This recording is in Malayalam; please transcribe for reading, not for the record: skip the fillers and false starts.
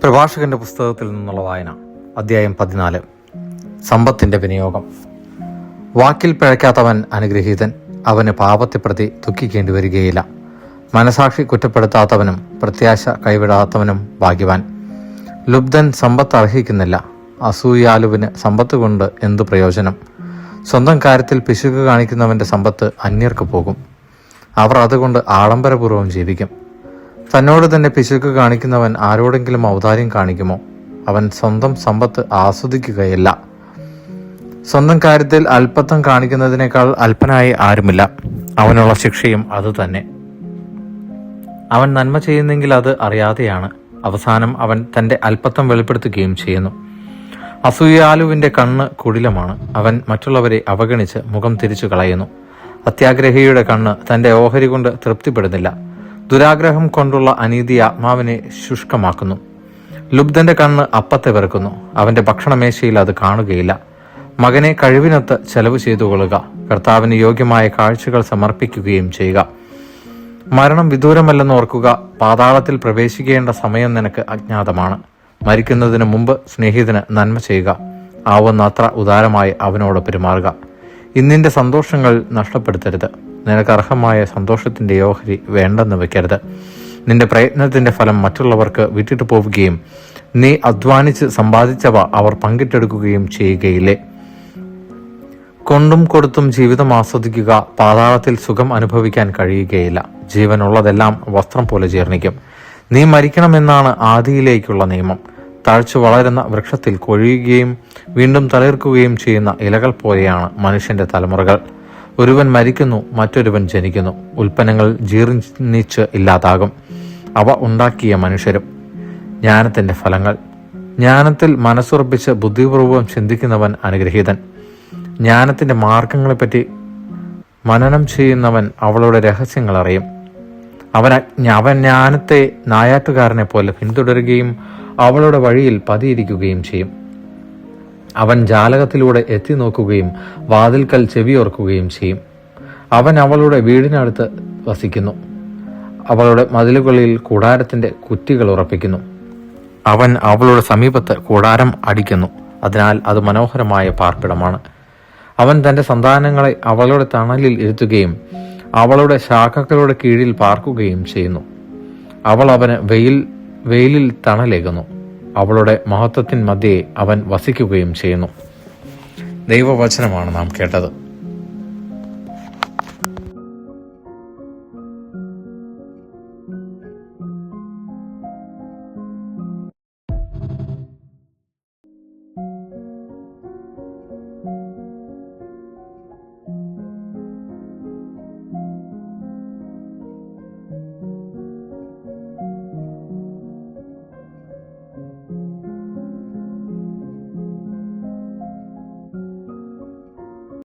പ്രഭാഷകന്റെ പുസ്തകത്തിൽ നിന്നുള്ള വായന, അധ്യായം 14. സമ്പത്തിന്റെ വിനിയോഗം. വാക്കിൽ പിഴയ്ക്കാത്തവൻ അനുഗ്രഹീതൻ, അവന് പാപത്തെ പ്രതി ദുഃഖിക്കേണ്ടി വരികയില്ല. മനസാക്ഷി കുറ്റപ്പെടുത്താത്തവനും പ്രത്യാശ കൈവിടാത്തവനും ഭാഗ്യവാൻ. ലുബ്ധൻ സമ്പത്ത് അർഹിക്കുന്നില്ല, അസൂയാലുവിന് സമ്പത്ത് കൊണ്ട് എന്തു പ്രയോജനം? സ്വന്തം കാര്യത്തിൽ പിശുക്ക് കാണിക്കുന്നവന്റെ സമ്പത്ത് അന്യർക്ക് പോകും, അവർ അതുകൊണ്ട് ആഡംബരപൂർവ്വം ജീവിക്കും. തന്നോട് തന്നെ പിശുക്ക് കാണിക്കുന്നവൻ ആരോടെങ്കിലും ഔദാര്യം കാണിക്കുമോ? അവൻ സ്വന്തം സമ്പത്ത് ആസ്വദിക്കുകയില്ല. സ്വന്തം കാര്യത്തിൽ അല്പത്വം കാണിക്കുന്നതിനേക്കാൾ അല്പനായി ആരുമില്ല. അവനുള്ള ശിക്ഷയും അതുതന്നെ. അവൻ നന്മ ചെയ്യുന്നെങ്കിൽ അത് അറിയാതെയാണ്. അവസാനം അവൻ തന്റെ അല്പത്വം വെളിപ്പെടുത്തുകയും ചെയ്യുന്നു. അസൂയാലുവിന്റെ കണ്ണ് കുടിലമാണ്, അവൻ മറ്റുള്ളവരെ അവഗണിച്ച് മുഖം തിരിച്ചു കളയുന്നു. അത്യാഗ്രഹിയുടെ കണ്ണ് തന്റെ ഓഹരി കൊണ്ട് തൃപ്തിപ്പെടുന്നില്ല, ദുരാഗ്രഹം കൊണ്ടുള്ള അനീതി ആത്മാവിനെ ശുഷ്കമാക്കുന്നു. ലുബ്ധന്റെ കണ്ണ് അപ്പത്തെ വെറുക്കുന്നു, അവന്റെ ഭക്ഷണമേശയിൽ അത് കാണുകയില്ല. മകനെ കഴിവിനൊത്ത് ചെലവ് ചെയ്തു കൊള്ളുക, കർത്താവിന് യോഗ്യമായ കാഴ്ചകൾ സമർപ്പിക്കുകയും ചെയ്യുക. മരണം വിദൂരമല്ലെന്ന് ഓർക്കുക, പാതാളത്തിൽ പ്രവേശിക്കേണ്ട സമയം നിനക്ക് അജ്ഞാതമാണ്. മരിക്കുന്നതിന് മുമ്പ് സ്നേഹിതന് നന്മ ചെയ്യുക, ആവുന്നത്ര ഉദാരമായി അവനോട് പെരുമാറുക. ഇന്നിന്റെ സന്തോഷങ്ങൾ നഷ്ടപ്പെടുത്തരുത്, നിനക്ക് അർഹമായ സന്തോഷത്തിന്റെ ഓഹരി വേണ്ടെന്ന് വെക്കരുത്. നിന്റെ പ്രയത്നത്തിന്റെ ഫലം മറ്റുള്ളവർക്ക് വിട്ടിട്ട് പോവുകയും നീ അധ്വാനിച്ച് സമ്പാദിച്ചവ അവർ പങ്കിട്ടെടുക്കുകയും ചെയ്യുകയില്ലേ? കൊണ്ടും കൊടുത്തും ജീവിതം ആസ്വദിക്കുക, പാതാളത്തിൽ സുഖം അനുഭവിക്കാൻ കഴിയുകയില്ല. ജീവനുള്ളതെല്ലാം വസ്ത്രം പോലെ ജീർണിക്കും. നീ മരിക്കണമെന്നാണ് ആദിയിലേക്കുള്ള നിയമം. തഴച്ചു വളരുന്ന വൃക്ഷത്തിൽ കൊഴിയുകയും വീണ്ടും തളിർക്കുകയും ചെയ്യുന്ന ഇലകൾ പോലെയാണ് മനുഷ്യന്റെ തലമുറകൾ. ഒരുവൻ മരിക്കുന്നു, മറ്റൊരുവൻ ജനിക്കുന്നു. ഉൽപ്പന്നങ്ങൾ ജീർണിച്ച് ഇല്ലാതാകും, അവ ഉണ്ടാക്കിയ മനുഷ്യരും. ജ്ഞാനത്തിന്റെ ഫലങ്ങൾ. ജ്ഞാനത്തിൽ മനസ്സുറപ്പിച്ച് ബുദ്ധിപൂർവ്വം ചിന്തിക്കുന്നവൻ അനുഗ്രഹീതൻ. ജ്ഞാനത്തിന്റെ മാർഗങ്ങളെപ്പറ്റി മനനം ചെയ്യുന്നവൻ അവളുടെ രഹസ്യങ്ങൾ അറിയും. അവൻ ജ്ഞാനത്തെ നായാട്ടുകാരനെ പോലെ പിന്തുടരുകയും അവളുടെ വഴിയിൽ പതിയിരിക്കുകയും ചെയ്യും. അവൻ ജാലകത്തിലൂടെ എത്തി നോക്കുകയും വാതിൽക്കൽ ചെവിയോർക്കുകയും ചെയ്യും. അവൻ അവളുടെ വീടിനടുത്ത് വസിക്കുന്നു, അവളുടെ മതിലുകളിൽ കൂടാരത്തിന്റെ കുറ്റികൾ ഉറപ്പിക്കുന്നു. അവൻ അവളുടെ സമീപത്ത് കൂടാരം അടിക്കുന്നു, അതിനാൽ അത് മനോഹരമായ പാർപ്പിടമാണ്. അവൻ തന്റെ സന്താനങ്ങളെ അവളുടെ തണലിൽ ഇരുത്തുകയും അവളുടെ ശാഖകളുടെ കീഴിൽ പാർക്കുകയും ചെയ്യുന്നു. അവൾ അവന് വെയിലിൽ തണലേകുന്നു, അവളുടെ മഹത്വത്തിൻ മധ്യേ അവൻ വസിക്കുകയും ചെയ്യുന്നു. ദൈവവചനമാണ് നാം കേട്ടത്.